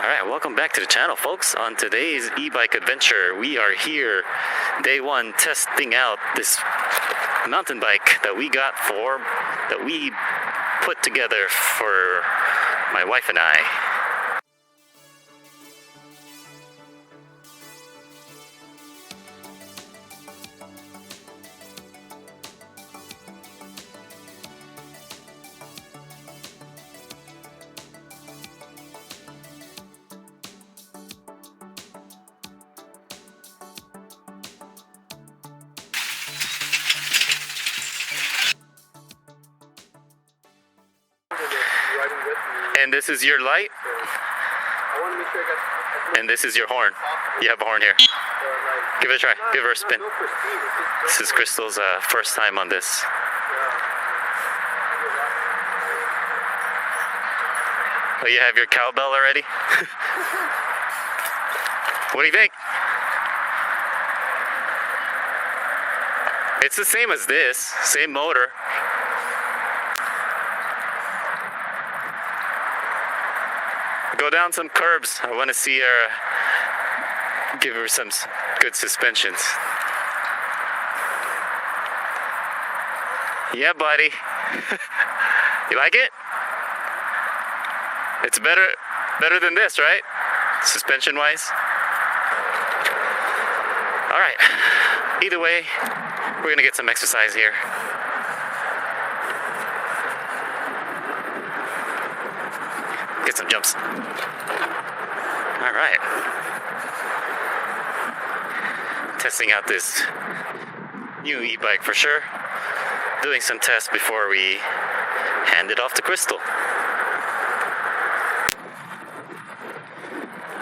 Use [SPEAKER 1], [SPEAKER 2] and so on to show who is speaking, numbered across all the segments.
[SPEAKER 1] Alright, welcome back to the channel, folks. On today's e-bike adventure, we are here, day one, testing out this mountain bike that we put together for my wife and I. And this is your light, and this is your horn. You have a horn here. Give it a try. Give her a spin. This is Crystal's first time on this. Oh, you have your cowbell already? What do you think? It's the same as this, same motor. Go down some curbs. I want to see her, give her some good suspensions. Yeah, buddy. You like it? It's better than this, right? Suspension-wise. All right. Either way, we're gonna get some exercise here. Get some jumps. All right. Testing out this new e-bike for sure. Doing some tests before we hand it off to Crystal.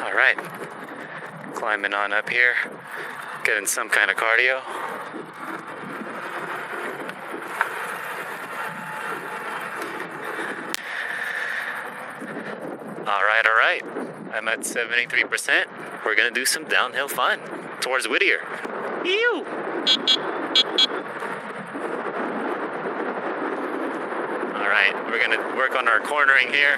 [SPEAKER 1] All right. Climbing on up here. Getting some kind of cardio. All right. I'm at 73%. We're gonna do some downhill fun towards Whittier. Ew! All right, we're gonna work on our cornering here.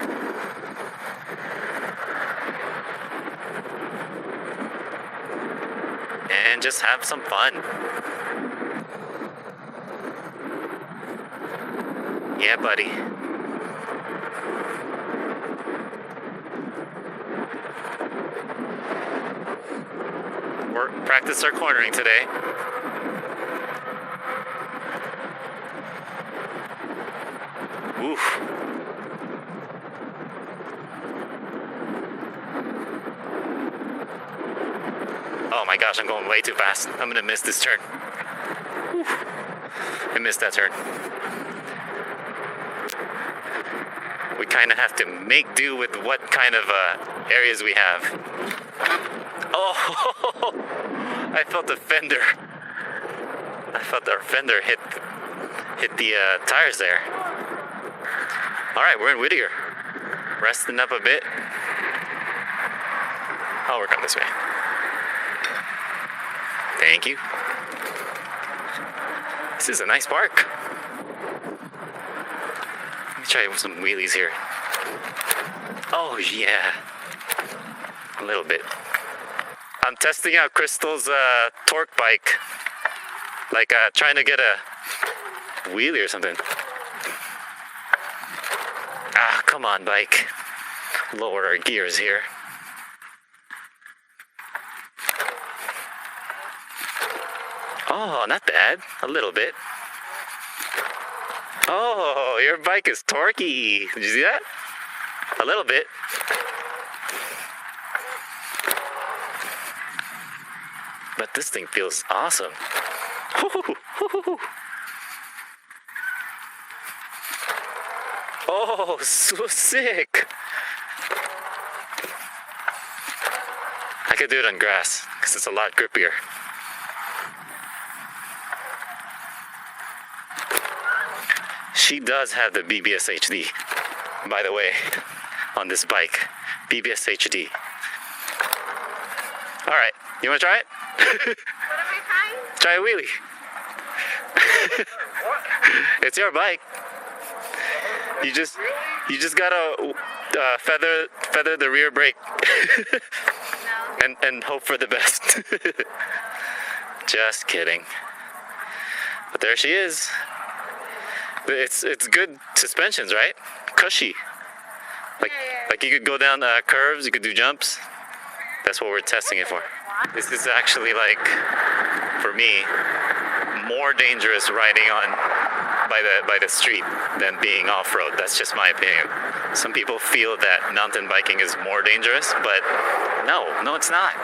[SPEAKER 1] And just have some fun. Yeah, buddy. Practice our cornering today. Oof. Oh my gosh, I'm going way too fast. I'm gonna miss this turn. Oof. I missed that turn. We kind of have to make do with what kind of areas we have. Oh, I felt the fender. I felt our fender hit the tires there. All right, we're in Whittier. Resting up a bit. I'll work on this way. Thank you. This is a nice park. Let me try some wheelies here. Oh yeah, a little bit. I'm testing out Crystal's torque bike, like trying to get a wheelie or something. Ah, come on, bike. Lower our gears here. Oh, not bad. A little bit. Oh, your bike is torquey. Did you see that? A little bit. But this thing feels awesome. Oh, so sick. I could do it on grass because it's a lot grippier. She does have the BBSHD, by the way, on this bike. BBSHD. All right, you want to try it?
[SPEAKER 2] What am I trying?
[SPEAKER 1] Try a wheelie. It's your bike. You just gotta feather the rear brake
[SPEAKER 2] No.
[SPEAKER 1] and hope for the best. Just kidding. But there she is. It's good suspensions, right? Cushy. Like you could go down curves, you could do jumps. That's what we're testing it for. This is actually like, for me, more dangerous riding on by the street than being off-road. That's just my opinion. Some people feel that mountain biking is more dangerous, but no, it's not.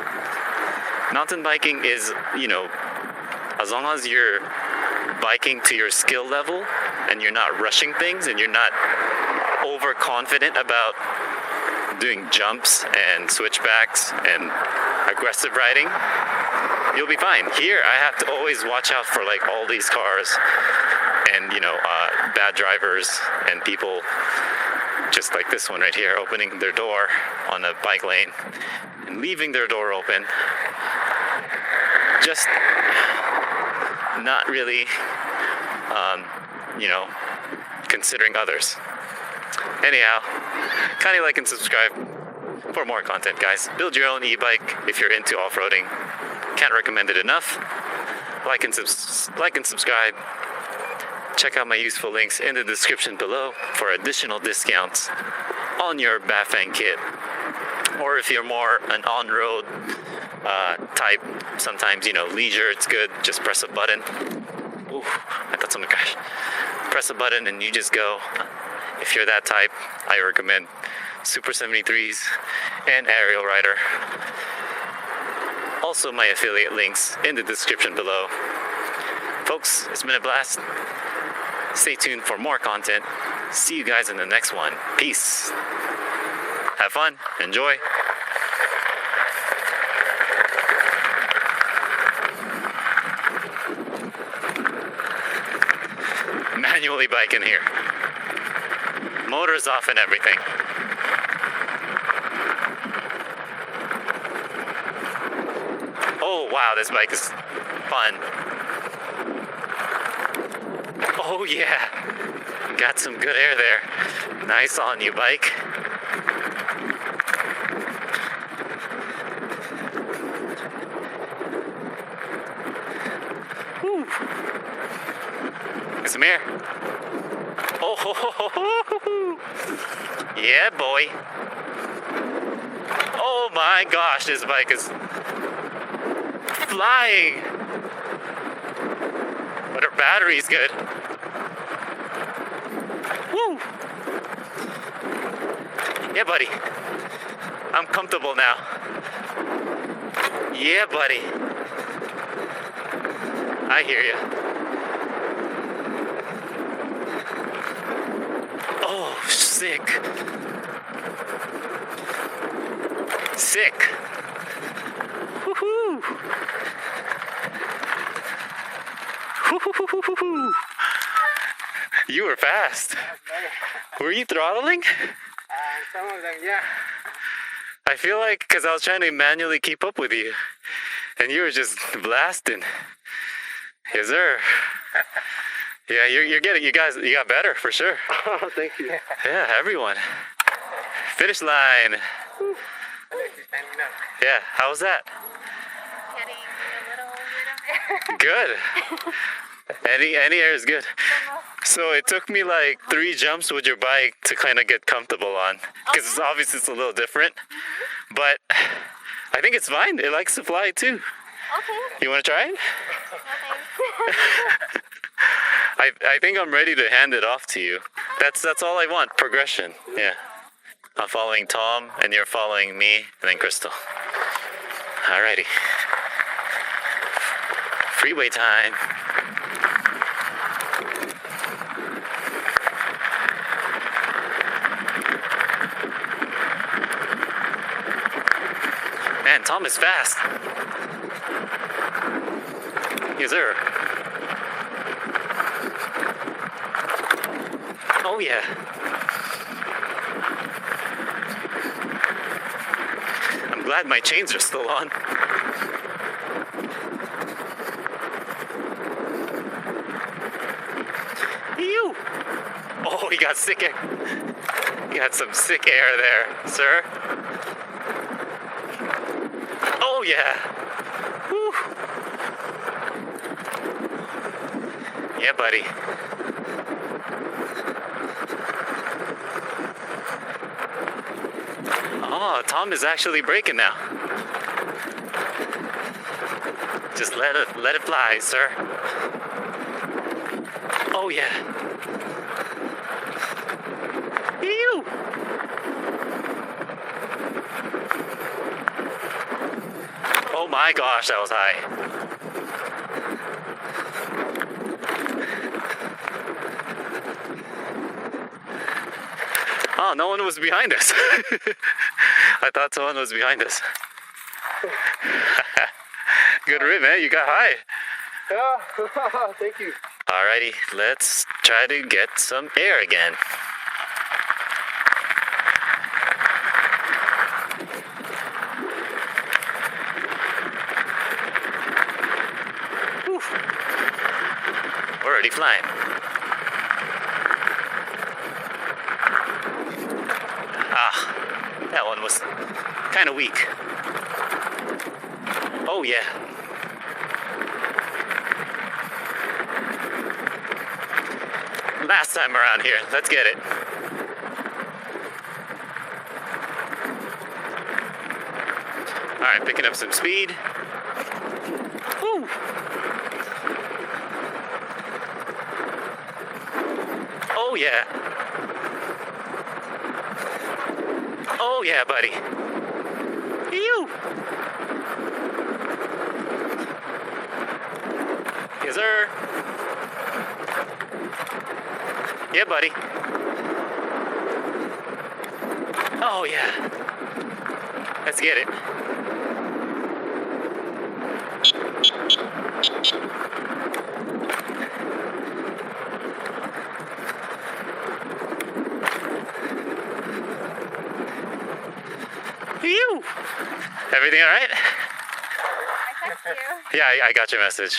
[SPEAKER 1] Mountain biking is, as long as you're biking to your skill level and you're not rushing things and you're not overconfident about doing jumps and switchbacks and aggressive riding, you'll be fine. Here, I have to always watch out for like all these cars and, bad drivers and people just like this one right here, opening their door on a bike lane and leaving their door open. Just not really, considering others. Anyhow, kindly like and subscribe for more content, guys. Build your own e-bike if you're into off-roading. Can't recommend it enough. Like and subscribe. Check out my useful links in the description below for additional discounts on your bafang kit. Or if you're more an on-road type, sometimes, leisure, it's good. Just press a button. Ooh, I thought something crashed. Press a button and you just go. If you're that type, I recommend Super73s and arielrider. Also, my affiliate links in the description below. Folks, it's been a blast. Stay tuned for more content. See you guys in the next one. Peace. Have fun. Enjoy. Manually biking here. Motor's off and everything. Oh wow, this bike is fun. Oh yeah, got some good air there. Nice on you, bike. Woo. Get some air. Oh, ho, ho, ho, ho. Yeah, boy. Oh my gosh, this bike is flying. But her battery's good. Woo! Yeah, buddy. I'm comfortable now. Yeah, buddy. I hear you. Oh, sick. Sick. Woohoo! Woo-hoo-hoo-hoo-hoo. You were fast. Were you throttling?
[SPEAKER 3] Some of them, yeah.
[SPEAKER 1] I feel like because I was trying to manually keep up with you, and you were just blasting. Yes, sir. Yeah, you're getting, you got better for sure.
[SPEAKER 3] Oh, thank you.
[SPEAKER 1] Yeah, everyone. Finish line. Yeah, how was that?
[SPEAKER 2] Getting a little bit of air.
[SPEAKER 1] Good. Any air is good. So it took me like 3 jumps with your bike to kind of get comfortable on, because obviously it's a little different, but I think it's fine. It likes to fly too.
[SPEAKER 2] Okay.
[SPEAKER 1] You want to try it?
[SPEAKER 2] Okay.
[SPEAKER 1] I think I'm ready to hand it off to you. That's all I want. Progression. Yeah. I'm following Tom, and you're following me, and then Crystal. Alrighty. Freeway time. Man, Tom is fast. Yes, sir. Oh, yeah. I'm glad my chains are still on. Ew. Oh, he got sick. He had some sick air there, sir. Oh yeah. Woo. Yeah, buddy. Oh, Tom is actually braking now. Just let it fly, sir. Oh yeah. Ew. Oh my gosh, that was high. Oh, no one was behind us. I thought someone was behind us. Good rip, man. You got high.
[SPEAKER 3] Yeah, thank you.
[SPEAKER 1] Alrighty, let's try to get some air again. Whew. We're already flying. Ah, that one was kind of weak. Oh yeah. Last time around here, let's get it. All right, picking up some speed. Woo. Oh yeah. Oh yeah, buddy. Ew. Yes, sir. Yeah, buddy. Oh, yeah. Let's get it. Phew. Everything all right?
[SPEAKER 2] I text you.
[SPEAKER 1] Yeah, I got your message.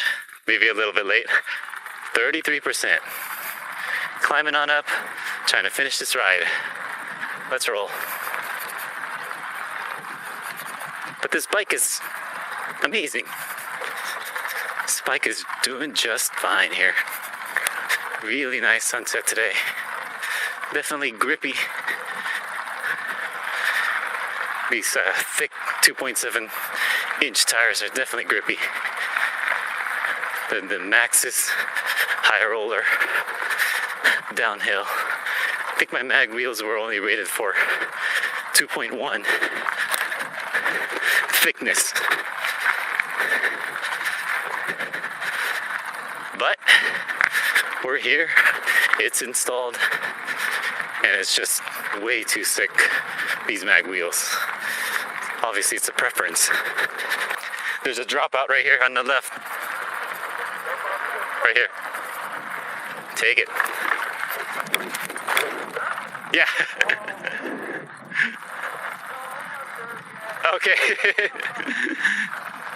[SPEAKER 1] Maybe a little bit late. 33%. Climbing on up, trying to finish this ride. Let's roll. But this bike is amazing. This bike is doing just fine here. Really nice sunset today. Definitely grippy. These thick 2.7 inch tires are definitely grippy. The Maxxis high roller downhill. I think my mag wheels were only rated for 2.1 thickness. But we're here, it's installed, and it's just way too sick, these mag wheels. Obviously it's a preference. There's a dropout right here on the left. Right here. Take it. Yeah. Okay.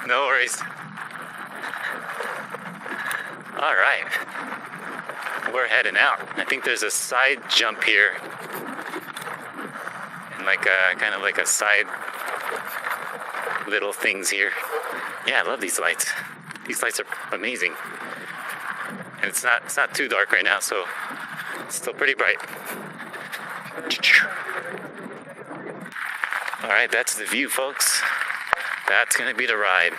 [SPEAKER 1] No worries. All right. We're heading out. I think there's a side jump here. And like a kind of like a side little things here. Yeah, I love these lights. These lights are amazing. And it's not too dark right now, so it's still pretty bright. All right, that's the view, folks. That's gonna be the ride.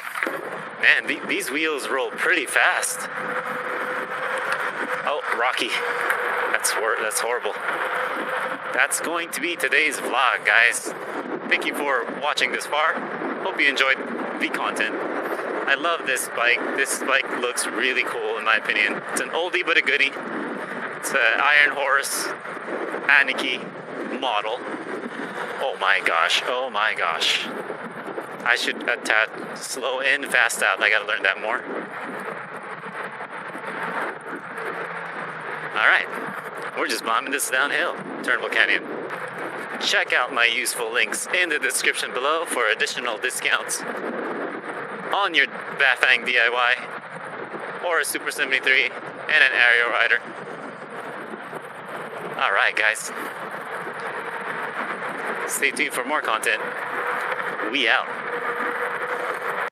[SPEAKER 1] Man, these wheels roll pretty fast. Oh, rocky. That's horrible. That's going to be today's vlog, guys. Thank you for watching this far. Hope you enjoyed the content. I love this bike. This bike looks really cool in my opinion. It's an oldie but a goodie. It's an Iron Horse Aniki model. Oh my gosh. I should slow in, fast out. I gotta learn that more. Alright. We're just bombing this downhill. Turnbull Canyon. Check out my useful links in the description below for additional discounts on your Bafang DIY or a Super73 and an arielrider. Alright guys, Stay tuned for more content. We out.